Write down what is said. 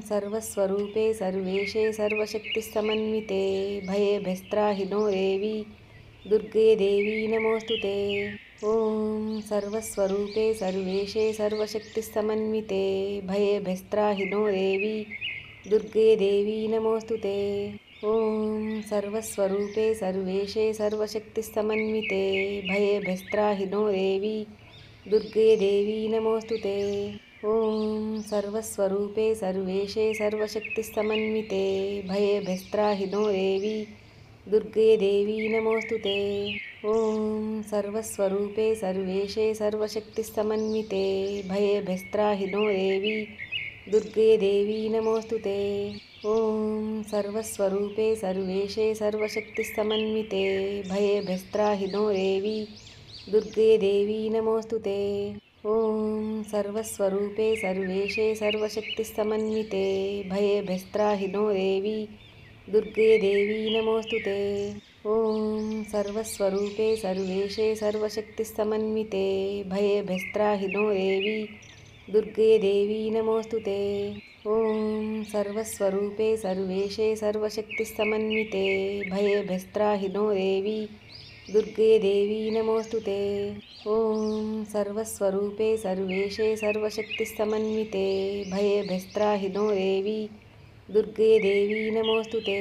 सर्वस्वरूपे सर्वेशे सर्वशक्तिसमन्विते भयभ्यस्त्राहिनो देवी दुर्गे देवी नमोऽस्तुते। ॐ सर्वस्वरूपे सर्वेशे सर्वशक्तिसमन्विते भयभ्यस्त्राहिनो देवी दुर्गे देवी नमोऽस्तुते। ॐ सर्वस्वरूपे सर्वेशे सर्वशक्तिसमन्विते भयभ्यस्त्राहिनो देवी दुर्गे देवी नमोऽस्तुते। ॐ सर्वस्वरूपे सर्वेशे सर्वशक्तिसमन्विते भयभ्यस्त्राहिनो देवी दुर्गे देवी नमोऽस्तुते। ॐ सर्वस्वरूपे सर्वेशे सर्वशक्तिसमन्विते भयभ्यस्त्राहिनो देवी दुर्गे देवी नमोऽस्तुते। ॐ सर्वस्वरूपे सर्वेशे सर्वशक्तिसमन्विते भयभ्यस्त्राहिनो देवी दुर्गे देवी नमोऽस्तुते। ॐ सर्वस्वरूपे सर्वेशे सर्वशक्तिसमन्विते भयभ्यस्त्राहिनो देवी दुर्गे देवी नमोऽस्तुते। ॐ सर्वस्वरूपे सर्वेशे सर्वशक्तिसमन्विते भयभ्यस्त्राहिनो देवी दुर्गे देवी नमोऽस्तुते। ॐ सर्वस्वरूपे सर्वेशे सर्वशक्तिसमन्विते भयभ्यस्त्राहिनो देवी दुर्गे देवी नमोऽस्तुते। ॐ सर्वस्वरूपे सर्वेशे सर्वशक्तिसमन्विते भयभ्यस्त्राहिनो देवी दुर्गे देवी नमोऽस्तुते।